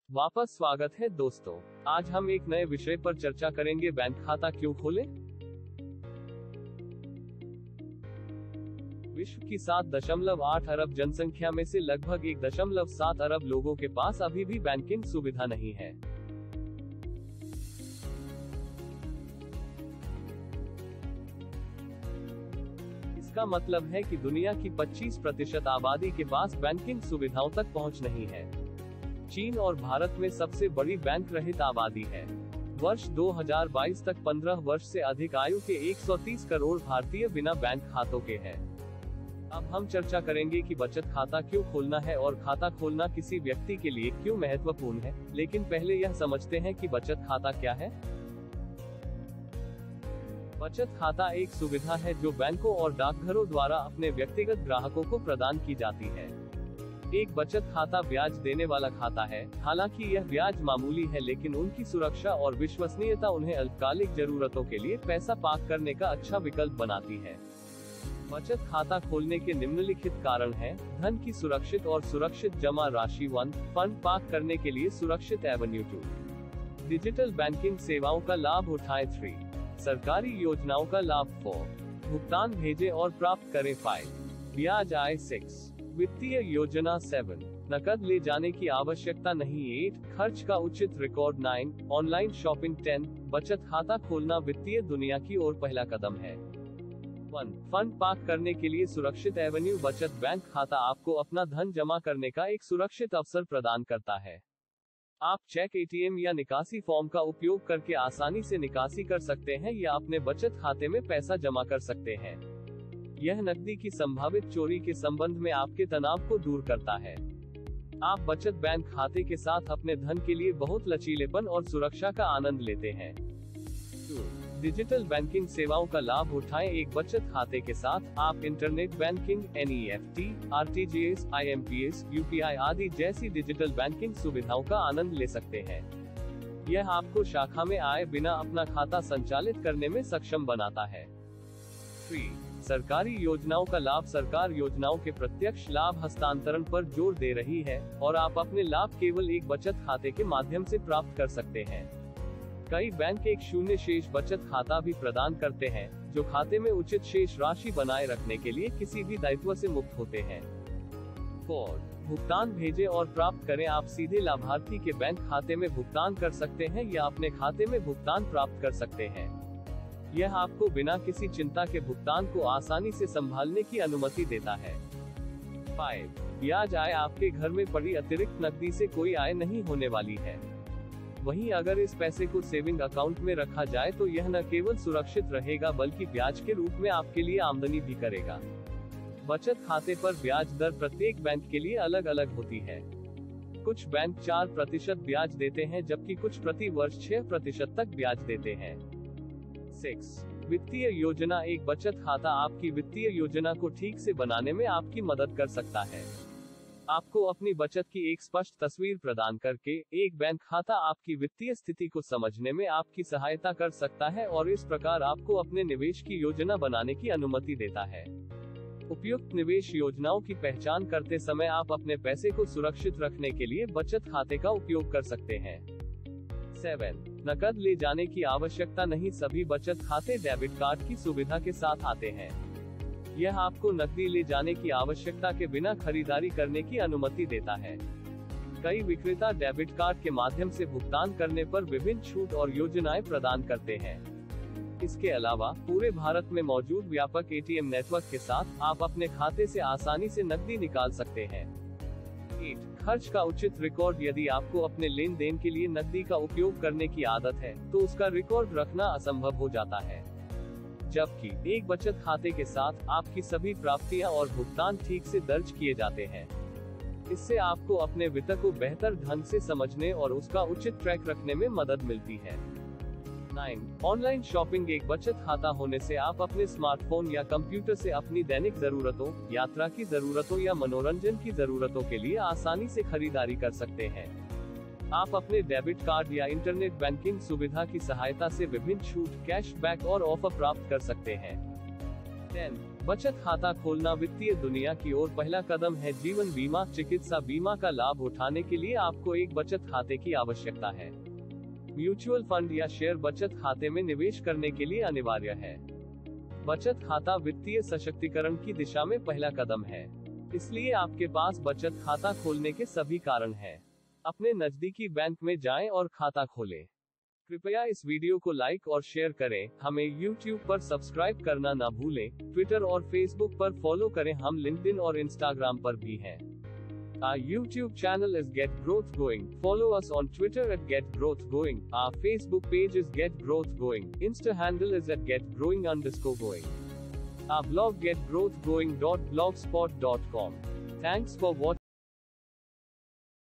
वापस स्वागत है दोस्तों। आज हम एक नए विषय पर चर्चा करेंगे, बैंक खाता क्यों खोलें। विश्व की 7.8 अरब जनसंख्या में से लगभग 1.7 अरब लोगों के पास अभी भी बैंकिंग सुविधा नहीं है। इसका मतलब है कि दुनिया की 25% आबादी के पास बैंकिंग सुविधाओं तक पहुंच नहीं है। चीन और भारत में सबसे बड़ी बैंक रहित आबादी है। वर्ष 2022 तक 15 वर्ष से अधिक आयु के 130 करोड़ भारतीय बिना बैंक खातों के हैं। अब हम चर्चा करेंगे कि बचत खाता क्यों खोलना है और खाता खोलना किसी व्यक्ति के लिए क्यों महत्वपूर्ण है। लेकिन पहले यह समझते हैं कि बचत खाता क्या है। बचत खाता एक सुविधा है जो बैंकों और डाकघरों द्वारा अपने व्यक्तिगत ग्राहकों को प्रदान की जाती है। एक बचत खाता ब्याज देने वाला खाता है। हालांकि यह ब्याज मामूली है, लेकिन उनकी सुरक्षा और विश्वसनीयता उन्हें अल्पकालिक जरूरतों के लिए पैसा पार्क करने का अच्छा विकल्प बनाती है। बचत खाता खोलने के निम्नलिखित कारण हैं: धन की सुरक्षित और सुरक्षित जमा राशि। 1. फंड पार्क करने के लिए सुरक्षित एवेन्यू। 2. डिजिटल बैंकिंग सेवाओं का लाभ उठाएं। 3. सरकारी योजनाओं का लाभ। 4. भुगतान भेजें और प्राप्त करें। 5. ब्याज आय। 6. वित्तीय योजना। 7. नकद ले जाने की आवश्यकता नहीं। 8. खर्च का उचित रिकॉर्ड। 9. Online shopping. 10. बचत खाता खोलना वित्तीय दुनिया की ओर पहला कदम है। 1. फंड पार्क करने के लिए सुरक्षित एवेन्यू। बचत बैंक खाता आपको अपना धन जमा करने का एक सुरक्षित अवसर प्रदान करता है। आप चेक, एटीएम या निकासी फॉर्म का उपयोग करके आसानी से निकासी कर सकते हैं या अपने बचत खाते में पैसा जमा कर सकते हैं। यह नकदी की संभावित चोरी के संबंध में आपके तनाव को दूर करता है। आप बचत बैंक खाते के साथ अपने धन के लिए बहुत लचीलेपन और सुरक्षा का आनंद लेते हैं। 2. डिजिटल बैंकिंग सेवाओं का लाभ उठाएं। एक बचत खाते के साथ आप internet banking, NEFT, RTGS, IMPS, UPI आदि जैसी डिजिटल बैंकिंग सुविधाओं का आनंद ले सकते हैं। यह आपको शाखा में आए बिना अपना खाता संचालित करने में सक्षम बनाता है। 3. सरकारी योजनाओं का लाभ। सरकार योजनाओं के प्रत्यक्ष लाभ हस्तांतरण पर जोर दे रही है और आप अपने लाभ केवल एक बचत खाते के माध्यम से प्राप्त कर सकते हैं। कई बैंक एक शून्य शेष बचत खाता भी प्रदान करते हैं, जो खाते में उचित शेष राशि बनाए रखने के लिए किसी भी दायित्व से मुक्त होते हैं। 4. भुगतान भेजें और प्राप्त करें। आप सीधे लाभार्थी के बैंक खाते में भुगतान कर सकते हैं या अपने खाते में भुगतान प्राप्त कर सकते हैं। यह आपको बिना किसी चिंता के भुगतान को आसानी से संभालने की अनुमति देता है। 5. ब्याज आय। आपके घर में पड़ी अतिरिक्त नकदी से कोई आय नहीं होने वाली है। वहीं अगर इस पैसे को सेविंग अकाउंट में रखा जाए तो यह न केवल सुरक्षित रहेगा बल्कि ब्याज के रूप में आपके लिए आमदनी भी करेगा। बचत खाते पर ब्याज दर प्रत्येक बैंक के लिए अलग अलग होती है। कुछ बैंक 4% ब्याज देते हैं, जबकि कुछ प्रति वर्ष 6% तक ब्याज देते हैं। 6. वित्तीय योजना। एक बचत खाता आपकी वित्तीय योजना को ठीक से बनाने में आपकी मदद कर सकता है। आपको अपनी बचत की एक स्पष्ट तस्वीर प्रदान करके एक बैंक खाता आपकी वित्तीय स्थिति को समझने में आपकी सहायता कर सकता है और इस प्रकार आपको अपने निवेश की योजना बनाने की अनुमति देता है। उपयुक्त निवेश योजनाओं की पहचान करते समय आप अपने पैसे को सुरक्षित रखने के लिए बचत खाते का उपयोग कर सकते हैं। 7. नकद ले जाने की आवश्यकता नहीं। सभी बचत खाते डेबिट कार्ड की सुविधा के साथ आते हैं। यह आपको नकदी ले जाने की आवश्यकता के बिना खरीदारी करने की अनुमति देता है। कई विक्रेता डेबिट कार्ड के माध्यम से भुगतान करने पर विभिन्न छूट और योजनाएं प्रदान करते हैं। इसके अलावा पूरे भारत में मौजूद व्यापक ATM नेटवर्क के साथ आप अपने खाते से आसानी से नकदी निकाल सकते हैं। 8. खर्च का उचित रिकॉर्ड। यदि आपको अपने लेन देन के लिए नकदी का उपयोग करने की आदत है तो उसका रिकॉर्ड रखना असंभव हो जाता है, जबकि एक बचत खाते के साथ आपकी सभी प्राप्तियां और भुगतान ठीक से दर्ज किए जाते हैं। इससे आपको अपने वित्त को बेहतर ढंग से समझने और उसका उचित ट्रैक रखने में मदद मिलती है। 9. Online shopping. एक बचत खाता होने से आप अपने स्मार्टफोन या कंप्यूटर से अपनी दैनिक जरूरतों, यात्रा की जरूरतों या मनोरंजन की जरूरतों के लिए आसानी से खरीदारी कर सकते हैं। आप अपने डेबिट कार्ड या इंटरनेट बैंकिंग सुविधा की सहायता से विभिन्न छूट, कैशबैक और ऑफर प्राप्त कर सकते हैं। 10. बचत खाता खोलना वित्तीय दुनिया की ओर पहला कदम है। जीवन बीमा, चिकित्सा बीमा का लाभ उठाने के लिए आपको एक बचत खाते की आवश्यकता है। म्यूचुअल फंड या शेयर बचत खाते में निवेश करने के लिए अनिवार्य है। बचत खाता वित्तीय सशक्तिकरण की दिशा में पहला कदम है, इसलिए आपके पास बचत खाता खोलने के सभी कारण हैं। अपने नजदीकी बैंक में जाएं और खाता खोलें। कृपया इस वीडियो को लाइक और शेयर करें। हमें YouTube पर सब्सक्राइब करना ना भूलें। ट्विटर और फेसबुक पर फॉलो करें। हम लिंक्डइन और इंस्टाग्राम पर भी हैं। Our YouTube channel is Get Growth Going. Follow us on Twitter at Get Growth Going. Our Facebook page is Get Growth Going. Insta handle is at getgrowing_going. Our blog getgrowthgoing.blogspot.com. Thanks for watching.